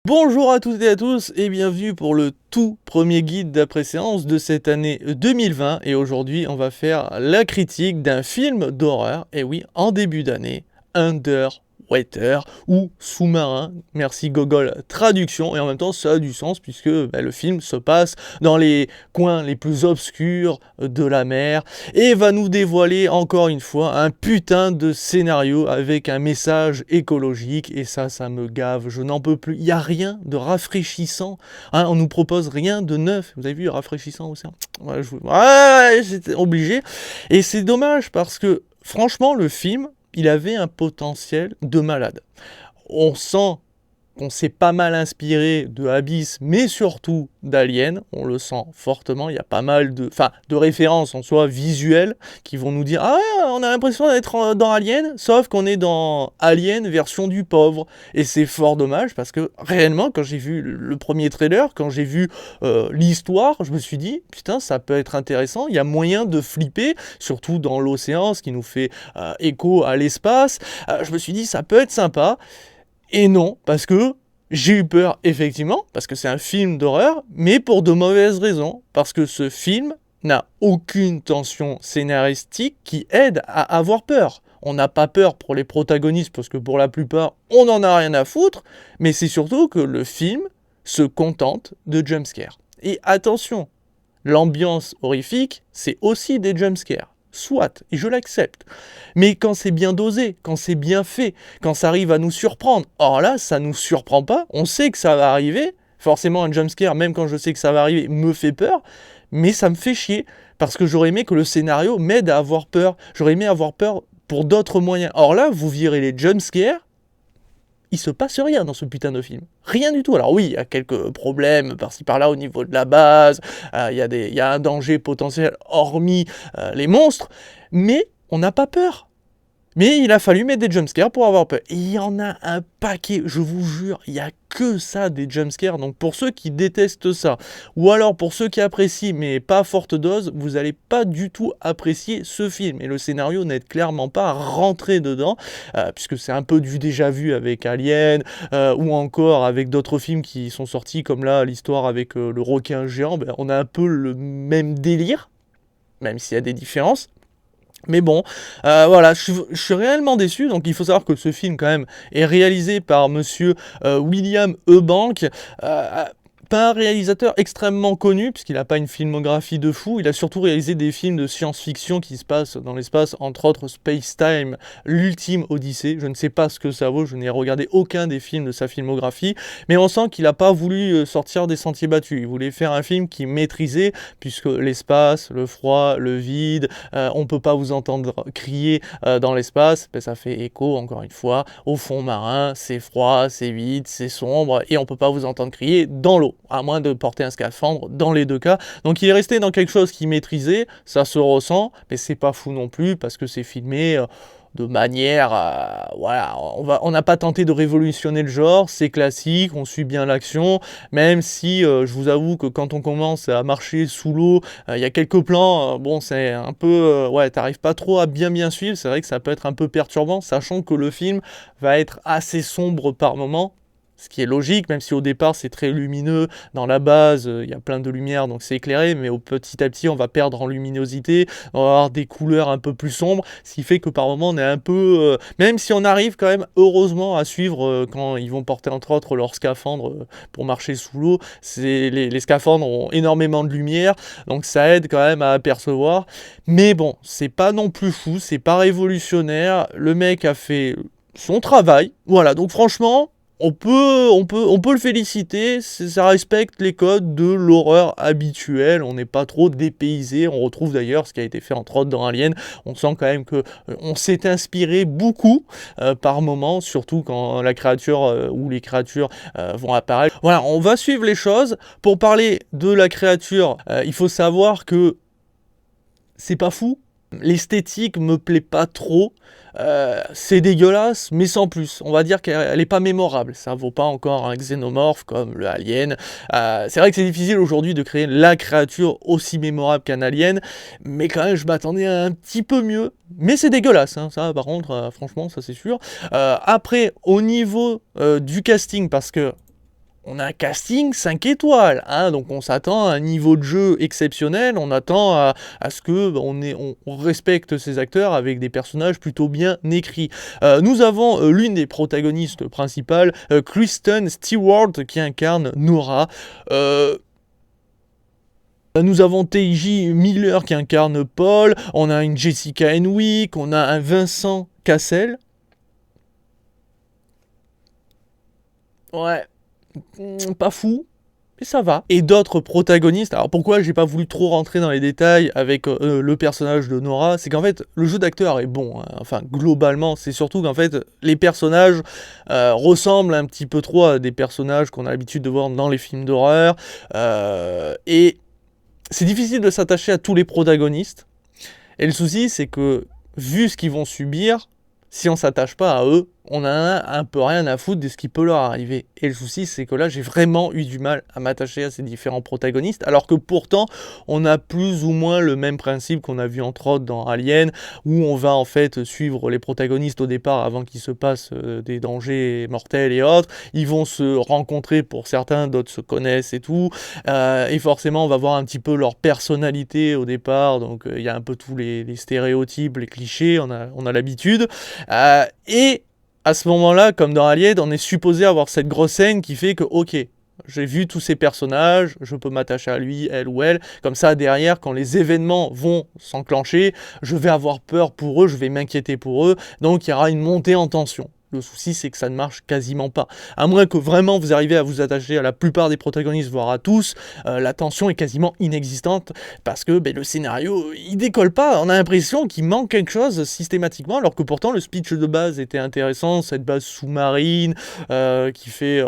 Bonjour à toutes et à tous et bienvenue pour le tout premier guide d'après-séance de cette année 2020 et aujourd'hui on va faire la critique d'un film d'horreur, et oui, en début d'année, Underwater ou Sous-marin, merci Gogol traduction, et en même temps ça a du sens puisque le film se passe dans les coins les plus obscurs de la mer et va nous dévoiler encore une fois un putain de scénario avec un message écologique, et ça me gave, je n'en peux plus. Il n'y a rien de rafraîchissant, hein, on nous propose rien de neuf. Vous avez vu, rafraîchissant aussi, ouais, j'étais obligé, et c'est dommage parce que franchement le film il avait un potentiel de malade. On sent qu'on s'est pas mal inspiré de Abyss, mais surtout d'Alien, on le sent fortement, il y a pas mal de références en soi visuelles qui vont nous dire « Ah ouais, on a l'impression d'être dans Alien, sauf qu'on est dans Alien version du pauvre ». Et c'est fort dommage parce que réellement, quand j'ai vu le premier trailer, quand j'ai vu l'histoire, je me suis dit « Putain, ça peut être intéressant, il y a moyen de flipper, surtout dans l'océan, ce qui nous fait écho à l'espace ». Je me suis dit « Ça peut être sympa ». Et non, parce que j'ai eu peur, effectivement, parce que c'est un film d'horreur, mais pour de mauvaises raisons, parce que ce film n'a aucune tension scénaristique qui aide à avoir peur. On n'a pas peur pour les protagonistes, parce que pour la plupart, on n'en a rien à foutre, mais c'est surtout que le film se contente de jumpscares. Et attention, l'ambiance horrifique, c'est aussi des jumpscares. Soit, et je l'accepte. Mais quand c'est bien dosé, quand c'est bien fait, quand ça arrive à nous surprendre, or là, ça nous surprend pas, on sait que ça va arriver, forcément un jumpscare, même quand je sais que ça va arriver, me fait peur, mais ça me fait chier, parce que j'aurais aimé que le scénario m'aide à avoir peur, j'aurais aimé avoir peur pour d'autres moyens. Or là, vous virez les jumpscares, il se passe rien dans ce putain de film. Rien du tout. Alors oui, il y a quelques problèmes par-ci par-là au niveau de la base, il y a un danger potentiel hormis les monstres, mais on n'a pas peur. Mais il a fallu mettre des jumpscares pour avoir peur. Et il y en a un paquet, je vous jure, il n'y a que ça des jumpscares. Donc pour ceux qui détestent ça, ou alors pour ceux qui apprécient mais pas à forte dose, vous n'allez pas du tout apprécier ce film. Et le scénario n'aide clairement pas à rentrer dedans, puisque c'est un peu du déjà vu avec Alien, ou encore avec d'autres films qui sont sortis, comme là l'histoire avec le requin géant. On a un peu le même délire, même s'il y a des différences. Mais bon, voilà, je suis réellement déçu. Donc il faut savoir que ce film quand même est réalisé par monsieur William Eubank, pas un réalisateur extrêmement connu, puisqu'il n'a pas une filmographie de fou. Il a surtout réalisé des films de science-fiction qui se passent dans l'espace, entre autres Space Time, l'ultime Odyssée. Je ne sais pas ce que ça vaut, je n'ai regardé aucun des films de sa filmographie, mais on sent qu'il n'a pas voulu sortir des sentiers battus. Il voulait faire un film qu'il maîtrisait, puisque l'espace, le froid, le vide, on ne peut pas vous entendre crier dans l'espace, ça fait écho, encore une fois, au fond marin, c'est froid, c'est vide, c'est sombre, et on ne peut pas vous entendre crier dans l'eau, à moins de porter un scaphandre dans les deux cas. Donc il est resté dans quelque chose qu'il maîtrisait, ça se ressent, mais c'est pas fou non plus, parce que c'est filmé de manière, voilà, on n'a pas tenté de révolutionner le genre, c'est classique, on suit bien l'action, même si je vous avoue que quand on commence à marcher sous l'eau, il y a quelques plans, bon c'est un peu, ouais, t'arrives pas trop à bien suivre, c'est vrai que ça peut être un peu perturbant, sachant que le film va être assez sombre par moments. Ce qui est logique, même si au départ c'est très lumineux, dans la base il y a plein de lumière donc c'est éclairé, mais petit à petit on va perdre en luminosité, on va avoir des couleurs un peu plus sombres, ce qui fait que par moment on est un peu... même si on arrive quand même heureusement à suivre quand ils vont porter entre autres leur scaphandre pour marcher sous l'eau, les scaphandres ont énormément de lumière, donc ça aide quand même à apercevoir, mais bon, c'est pas non plus fou, c'est pas révolutionnaire, le mec a fait son travail, voilà, donc franchement... On peut le féliciter, ça respecte les codes de l'horreur habituelle, on n'est pas trop dépaysé, on retrouve d'ailleurs ce qui a été fait entre autres dans Alien, on sent quand même que on s'est inspiré beaucoup par moment, surtout quand la créature ou les créatures vont apparaître. Voilà, on va suivre les choses. Pour parler de la créature, il faut savoir que c'est pas fou. L'esthétique me plaît pas trop, c'est dégueulasse, mais sans plus. On va dire qu'elle est pas mémorable, ça vaut pas encore un xénomorphe comme le alien. C'est vrai que c'est difficile aujourd'hui de créer la créature aussi mémorable qu'un alien, mais quand même je m'attendais à un petit peu mieux. Mais c'est dégueulasse, hein, ça par contre, franchement, ça c'est sûr. Après, au niveau du casting, parce que on a un casting 5 étoiles, hein, donc on s'attend à un niveau de jeu exceptionnel, on attend à ce que on respecte ces acteurs avec des personnages plutôt bien écrits. Nous avons l'une des protagonistes principales, Kristen Stewart, qui incarne Nora. Nous avons T.J. Miller qui incarne Paul, on a une Jessica Henwick, on a un Vincent Cassel. Ouais, pas fou, mais ça va. Et d'autres protagonistes, alors pourquoi j'ai pas voulu trop rentrer dans les détails avec le personnage de Nora, c'est qu'en fait, le jeu d'acteur est bon, hein. Enfin, globalement, c'est surtout qu'en fait, les personnages ressemblent un petit peu trop à des personnages qu'on a l'habitude de voir dans les films d'horreur, et c'est difficile de s'attacher à tous les protagonistes, et le souci, c'est que, vu ce qu'ils vont subir, si on s'attache pas à eux, on a un peu rien à foutre de ce qui peut leur arriver. Et le souci, c'est que là, j'ai vraiment eu du mal à m'attacher à ces différents protagonistes, alors que pourtant, on a plus ou moins le même principe qu'on a vu entre autres dans Alien, où on va en fait suivre les protagonistes au départ avant qu'il se passe des dangers mortels et autres. Ils vont se rencontrer pour certains, d'autres se connaissent et tout. Et forcément, on va voir un petit peu leur personnalité au départ. Donc, il y a un peu tous les stéréotypes, les clichés, on a l'habitude. Et à ce moment-là, comme dans Alien, on est supposé avoir cette grosse scène qui fait que, ok, j'ai vu tous ces personnages, je peux m'attacher à lui, elle ou elle. Comme ça, derrière, quand les événements vont s'enclencher, je vais avoir peur pour eux, je vais m'inquiéter pour eux. Donc, il y aura une montée en tension. Le souci, c'est que ça ne marche quasiment pas. À moins que vraiment vous arrivez à vous attacher à la plupart des protagonistes, voire à tous, la tension est quasiment inexistante parce que le scénario, il décolle pas. On a l'impression qu'il manque quelque chose systématiquement, alors que pourtant le speech de base était intéressant, cette base sous-marine qui fait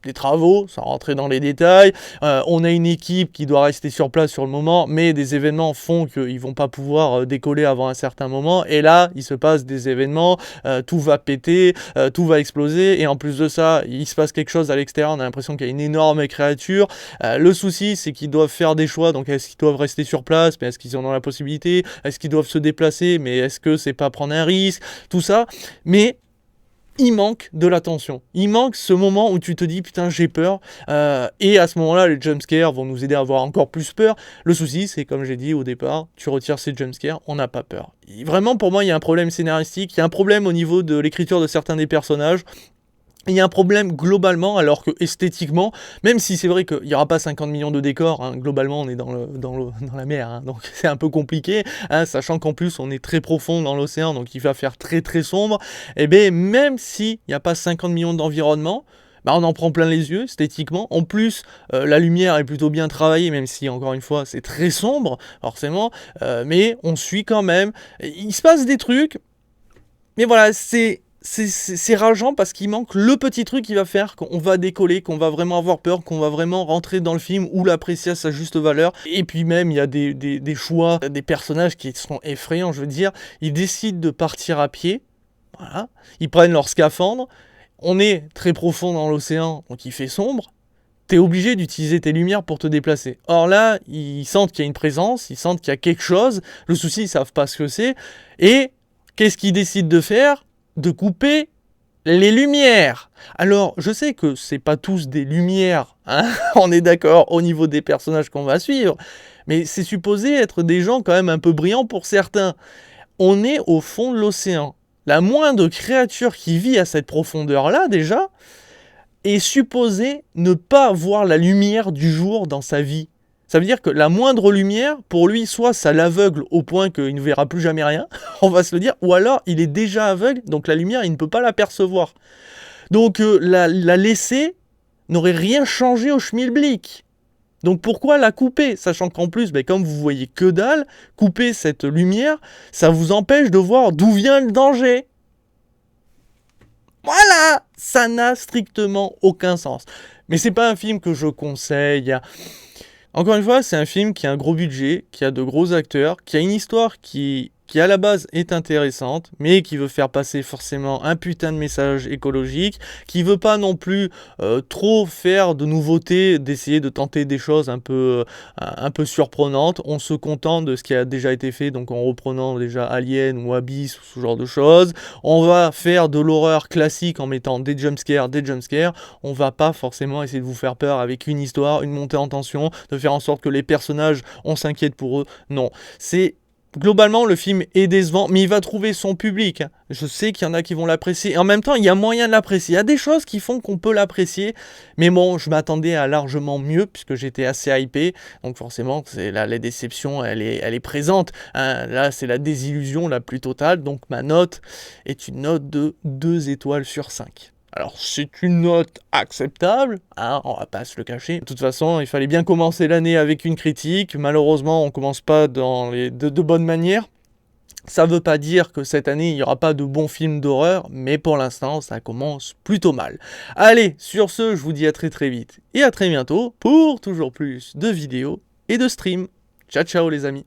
des travaux, sans rentrer dans les détails. On a une équipe qui doit rester sur place sur le moment, mais des événements font qu'ils vont pas pouvoir décoller avant un certain moment. Et là, il se passe des événements, tout va péter, tout va exploser. Et en plus de ça, il se passe quelque chose à l'extérieur. On a l'impression qu'il y a une énorme créature. Le souci, c'est qu'ils doivent faire des choix. Donc, est-ce qu'ils doivent rester sur place? Mais est-ce qu'ils en ont la possibilité? Est-ce qu'ils doivent se déplacer? Mais est-ce que c'est pas prendre un risque? Tout ça. Mais il manque de l'attention. Il manque ce moment où tu te dis putain j'ai peur, et à ce moment-là les jumpscares vont nous aider à avoir encore plus peur. Le souci c'est comme j'ai dit au départ, tu retires ces jumpscares, on n'a pas peur. Vraiment pour moi il y a un problème scénaristique, il y a un problème au niveau de l'écriture de certains des personnages. Il y a un problème globalement, alors que esthétiquement, même si c'est vrai qu'il n'y aura pas 50 millions de décors, hein, globalement on est dans la mer, hein, donc c'est un peu compliqué, hein, sachant qu'en plus on est très profond dans l'océan, donc il va faire très très sombre, et bien même s'il n'y a pas 50 millions d'environnements, on en prend plein les yeux esthétiquement. En plus, la lumière est plutôt bien travaillée, même si encore une fois c'est très sombre, forcément, mais on suit quand même. Il se passe des trucs, mais voilà, c'est rageant parce qu'il manque le petit truc qui va faire qu'on va décoller, qu'on va vraiment avoir peur, qu'on va vraiment rentrer dans le film ou l'apprécier à sa juste valeur. Et puis même, il y a des choix, des personnages qui sont effrayants, je veux dire. Ils décident de partir à pied, voilà. Ils prennent leur scaphandre. On est très profond dans l'océan, donc il fait sombre. T'es obligé d'utiliser tes lumières pour te déplacer. Or là, ils sentent qu'il y a une présence, ils sentent qu'il y a quelque chose. Le souci, ils savent pas ce que c'est. Et qu'est-ce qu'ils décident de faire ? De couper les lumières. Alors, je sais que c'est pas tous des lumières, hein, on est d'accord au niveau des personnages qu'on va suivre, mais c'est supposé être des gens quand même un peu brillants pour certains. On est au fond de l'océan. La moindre créature qui vit à cette profondeur-là, déjà, est supposée ne pas voir la lumière du jour dans sa vie. Ça veut dire que la moindre lumière, pour lui, soit ça l'aveugle au point qu'il ne verra plus jamais rien, on va se le dire, ou alors il est déjà aveugle, donc la lumière, il ne peut pas l'apercevoir. Donc la laisser n'aurait rien changé au schmilblick. Donc pourquoi la couper? Sachant qu'en plus, comme vous voyez que dalle, couper cette lumière, ça vous empêche de voir d'où vient le danger. Voilà, ça n'a strictement aucun sens. Mais c'est pas un film que je conseille. Encore une fois, c'est un film qui a un gros budget, qui a de gros acteurs, qui a une histoire qui qui à la base est intéressante, mais qui veut faire passer forcément un putain de message écologique, qui veut pas non plus trop faire de nouveautés, d'essayer de tenter des choses un peu surprenantes. On se contente de ce qui a déjà été fait, donc en reprenant déjà Alien ou Abyss ou ce genre de choses. On va faire de l'horreur classique en mettant des jumpscares. On va pas forcément essayer de vous faire peur avec une histoire, une montée en tension, de faire en sorte que les personnages, on s'inquiète pour eux. Non, c'est... Globalement, le film est décevant, mais il va trouver son public. Je sais qu'il y en a qui vont l'apprécier. Et en même temps, il y a moyen de l'apprécier. Il y a des choses qui font qu'on peut l'apprécier. Mais bon, je m'attendais à largement mieux, puisque j'étais assez hypé. Donc forcément, la déception, elle est présente. Hein. Là, c'est la désillusion la plus totale. Donc ma note est une note de 2 étoiles sur 5. Alors, c'est une note acceptable, hein, on va pas se le cacher. De toute façon, il fallait bien commencer l'année avec une critique. Malheureusement, on commence pas de bonne manière. Ça veut pas dire que cette année, il n'y aura pas de bons films d'horreur, mais pour l'instant, ça commence plutôt mal. Allez, sur ce, je vous dis à très très vite et à très bientôt pour toujours plus de vidéos et de streams. Ciao ciao les amis.